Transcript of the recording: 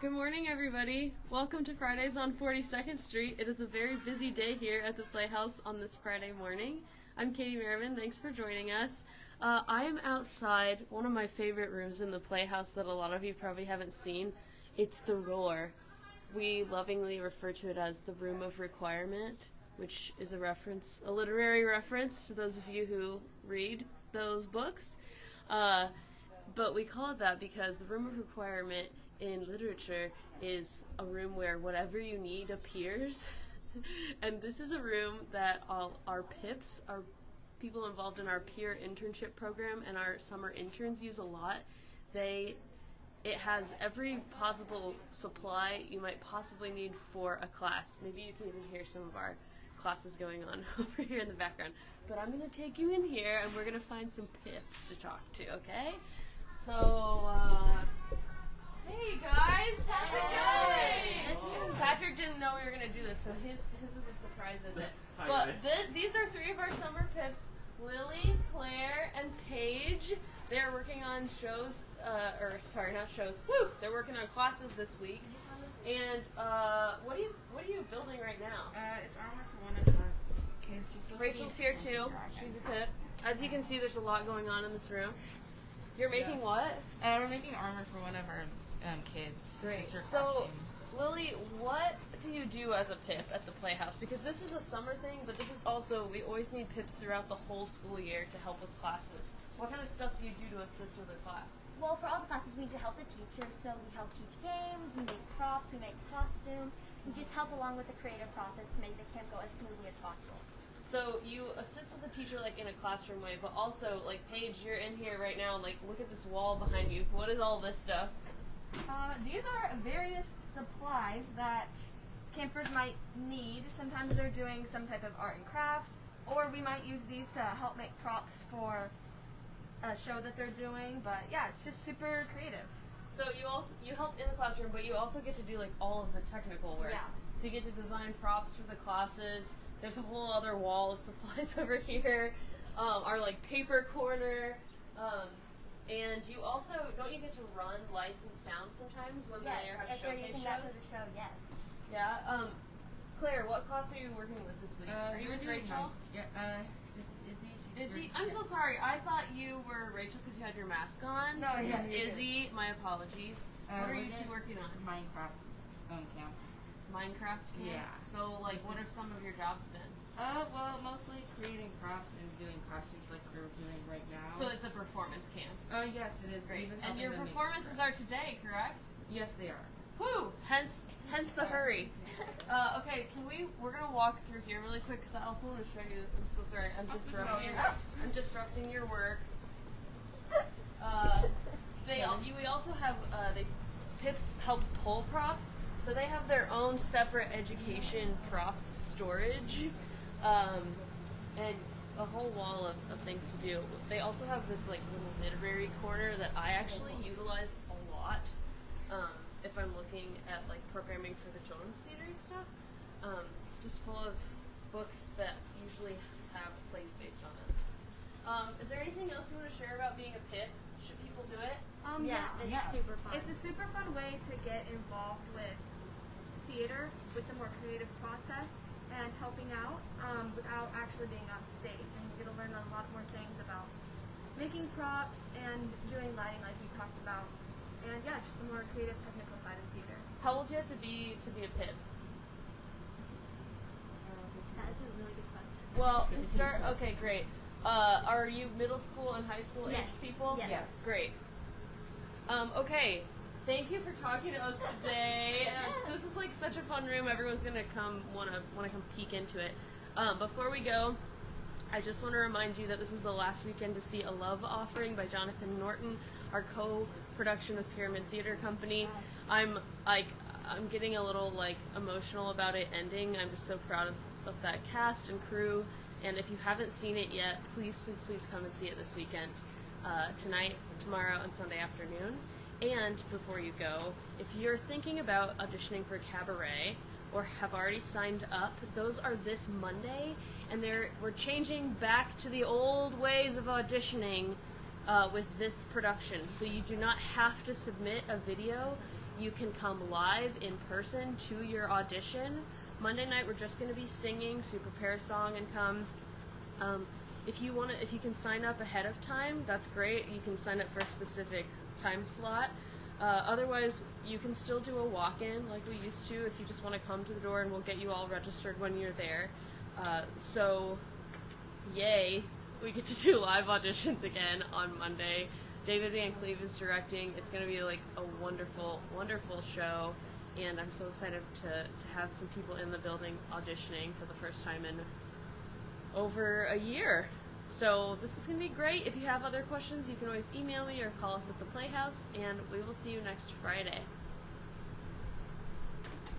Good morning, everybody. Welcome to Fridays on 42nd Street. It is a very busy day here at the Playhouse on this Friday morning. I'm Katy Merriman. Thanks for joining us. I am outside one of my favorite rooms in the Playhouse that a lot of you probably haven't seen. It's the Roar. We lovingly refer to it as the Room of Requirement, which is a literary reference to those of you who read those books. But we call it that because the Room of Requirement in literature is a room where whatever you need appears. And this is a room that all our PIPs, our people involved in our peer internship program, and our summer interns use a lot. It has every possible supply you might possibly need for a class. Maybe you can even hear some of our classes going on over here in the background. But I'm going to take you in here and we're going to find some PIPs to talk to, okay? So, hey guys, how's it going? Patrick didn't know we were going to do this, so his is a surprise visit. But these are three of our summer pips, Lily, Claire, and Paige. They're working on shows, they're working on classes this week. And what are you building right now? It's armor for one of our kids. Rachel's here too. She's a pip. As you can see, there's a lot going on in this room. You're making what? We're making armor for one of our kids. Great. So, Lily, what do you do as a pip at the Playhouse? Because this is a summer thing, but this is also, we always need pips throughout the whole school year to help with classes. What kind of stuff do you do to assist with a class? Well, for all the classes, we need to help the teachers, so we help teach games, we make props, we make costumes, we just help along with the creative process to make the camp go as smoothly as possible. So you assist with the teacher like in a classroom way, but also like Paige, you're in here right now. Like, look at this wall behind you. What is all this stuff? These are various supplies that campers might need. Sometimes they're doing some type of art and craft, or we might use these to help make props for a show that they're doing. But yeah, it's just super creative. So you help in the classroom, but you also get to do like all of the technical work. Yeah. So you get to design props for the classes. There's a whole other wall of supplies over here. Our like paper corner. And you also, don't you get to run lights and sound sometimes when they have Yes, if they're showcase using that for shows? the show, yes. Yeah. Claire, what class are you working with this week? Are you with Rachel? This is Izzy. Izzy? I'm so sorry. I thought you were Rachel because you had your mask on. No, this yeah, is you Izzy. My apologies. What are you two working on? Minecraft camp. Minecraft camp? Yeah. So, like, what have some of your jobs been? Well, mostly creating props and doing costumes like we're doing right now. So it's a performance camp. Yes, it is. Great. Even And helping your them make performances are today, correct? Yes, they are. Whew! Hence the hurry. Okay, we're gonna walk through here really quick because I also want to show you. I'm so sorry. I'm disrupting your work. We also have Pips help pull props, so they have their own separate education props storage, and a whole wall of things to do. They also have this like little literary corner that I actually utilize a lot. If I'm looking at like programming for the children's theater and stuff, just full of books that usually have plays based on them. Is there anything else you want to share about being a pip? Should people do it? Yes, it's super fun. It's a super fun way to get involved with theater, with the more creative process, and helping out without actually being on stage. And you get to learn a lot more things about making props and doing lighting like we talked about. And yeah, just the more creative, technical side of theater. How old do you have to be a pip? That is a really good question. Well, okay, great. Are you middle school and high school Yes. age people? Yes. Great. Okay. Thank you for talking to us today. This is like such a fun room. Everyone's gonna wanna come peek into it. Before we go, I just want to remind you that this is the last weekend to see A Love Offering by Jonathan Norton, our co-production with Pyramid Theater Company. I'm getting a little like emotional about it ending. I'm just so proud of that cast and crew. And if you haven't seen it yet, please come and see it this weekend, tonight, tomorrow, and Sunday afternoon. And before you go, if you're thinking about auditioning for Cabaret or have already signed up, those are this Monday, and we're changing back to the old ways of auditioning with this production. So you do not have to submit a video. you can come live in person to your audition. Monday night we're just going to be singing, so you prepare a song and come. If you can sign up ahead of time, that's great. You can sign up for a specific time slot. Otherwise, you can still do a walk-in like we used to if you just want to come to the door, and we'll get you all registered when you're there. So, yay, we get to do live auditions again on Monday. David Van Cleve is directing. It's going to be like a wonderful, wonderful show, and I'm so excited to have some people in the building auditioning for the first time in over a year. So this is going to be great. If you have other questions, you can always email me or call us at the Playhouse, and we will see you next Friday.